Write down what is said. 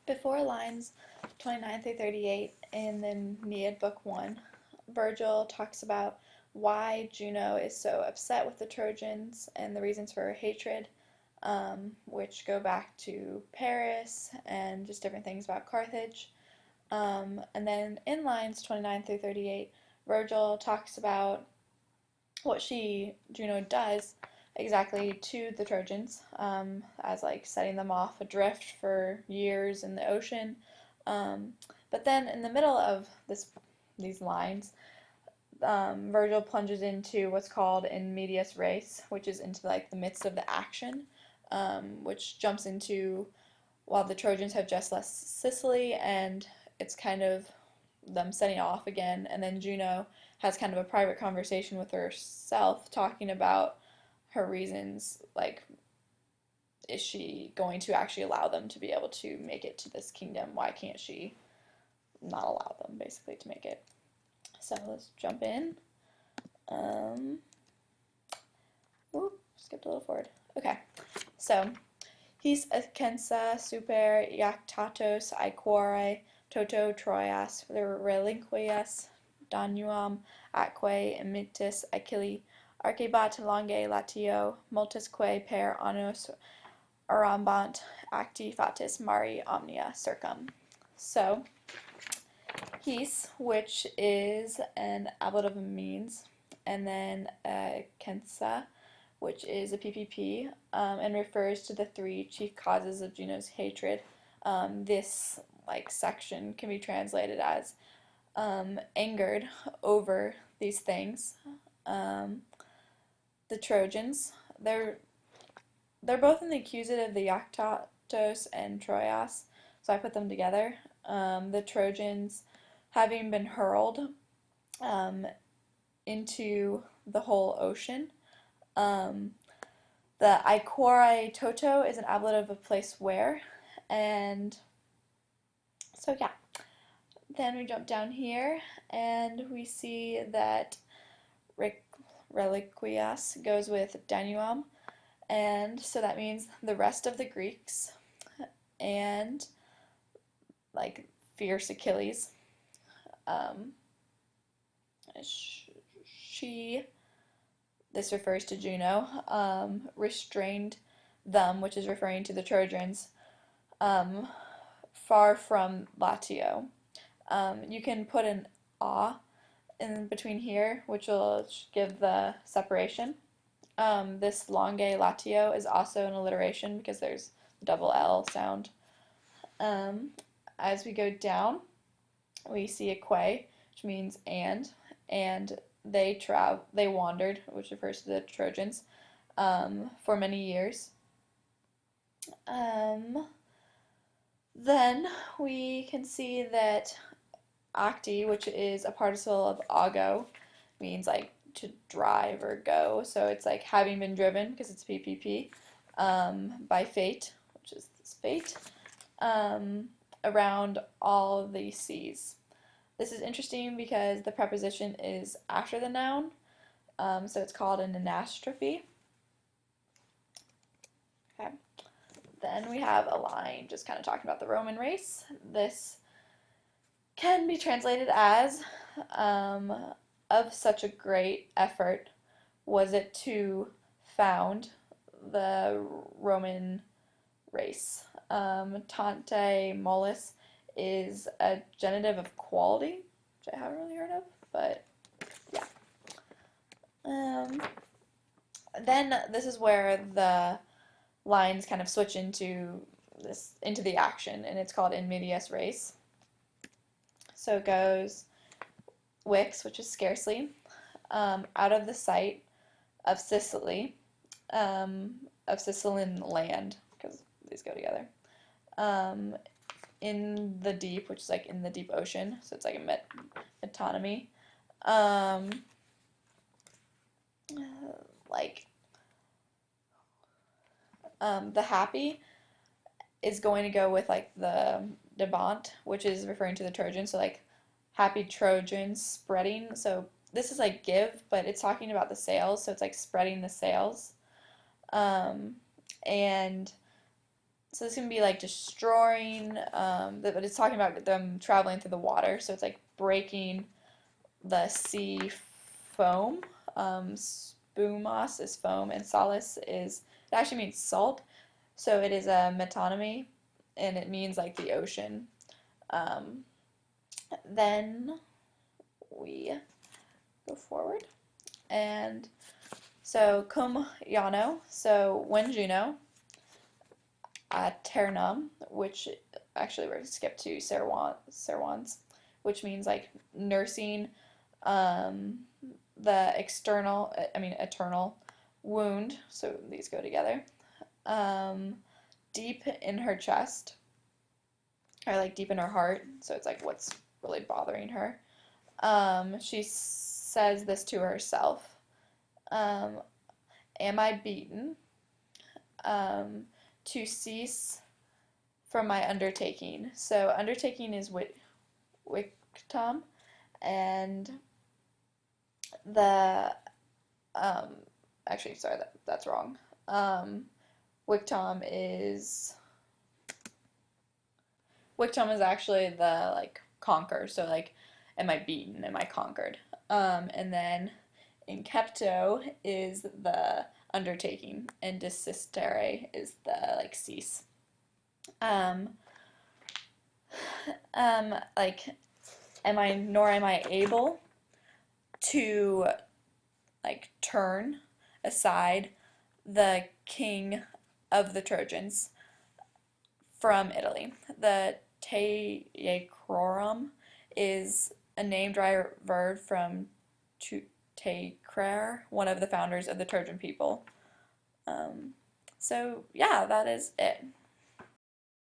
Before lines 29 through 38 in the Aeneid Book 1, Vergil talks about why Juno is so upset with the Trojans and the reasons for her hatred, which go back to Paris and just different things about Carthage. And then in lines 29 through 38, Vergil talks about what Juno does exactly to the Trojans, as like setting them off adrift for years in the ocean. But then in the middle of these lines, Vergil plunges into what's called Invidious race, which is into like the midst of the action, which jumps into while the Trojans have just left Sicily, and it's kind of them setting off again, and then Juno has kind of a private conversation with herself, talking about her reasons, like, is she going to actually allow them to be able to make it to this kingdom? Why can't she not allow them, basically, to make it? So let's jump in. Skipped a little forward. Okay, so his acensa super iactatos aequore toto Troias relinquias danuam atque imitis Achilli arcebat longe latio multisque per annos arambant acti fatis mari omnia circum. So, his, which is an ablative means, and then censa, which is a PPP, and refers to the three chief causes of Juno's hatred. This section can be translated as angered over these things. The Trojans, they're both in the accusative, the Iactatos and Troias, so I put them together. The Trojans having been hurled into the whole ocean. The Iquore Toto is an ablative of place where, and so yeah. Then we jump down here, and we see that Reliquias goes with Danuam, and so that means the rest of the Greeks, and like fierce Achilles. This refers to Juno, restrained them, which is referring to the Trojans, far from Latio. You can put an ah in between here, which will give the separation. This longe latio is also an alliteration because there's the double L sound. As we go down, we see a que, which means and they wandered, which refers to the Trojans, for many years. Then we can see that acti, which is a participle of ago, means like to drive or go. So it's like having been driven, because it's PPP, by fate, which is this fate, around all the seas. This is interesting because the preposition is after the noun, so it's called an anastrophe. Okay. Then we have a line just kind of talking about the Roman race. This can be translated as, of such a great effort was it to found the Roman race. Tante mollis is a genitive of quality, which I haven't really heard of, but yeah. Then this is where the lines kind of switch into the action, and it's called Invidious race. So it goes Wix, which is scarcely, out of the sight of Sicily, of Sicilian land, because these go together. In the deep, which is like in the deep ocean, so it's like a metonymy. The happy is going to go with like the debant, which is referring to the Trojans, so like happy Trojans spreading. So this is like give, but it's talking about the sails, so it's like spreading the sails. And So this can be like destroying, but it's talking about them traveling through the water. So it's like breaking the sea foam. Spumos is foam, and salis is, it actually means salt. So it is a metonymy, and it means like the ocean. Um, then we go forward. And so cum Yano, so when Juno, Ternum, which actually we're going to skip to Serwans, which means like nursing um, the eternal wound. So these go together. Deep in her chest, or like deep in her heart. So it's like what's really bothering her. She says this to herself. Um, Am I beaten? To cease from my undertaking. So undertaking is wictam, and the um, actually sorry that's wrong. Wictam is actually the like conquer. So like, am I beaten? Am I conquered? And then Incepto is the undertaking, and desistere is the like cease. Um, like, am I able to like turn aside the king of the Trojans from Italy. The Teiacrorum is a name derived from Teichrer, one of the founders of the Trojan people. So yeah, that is it.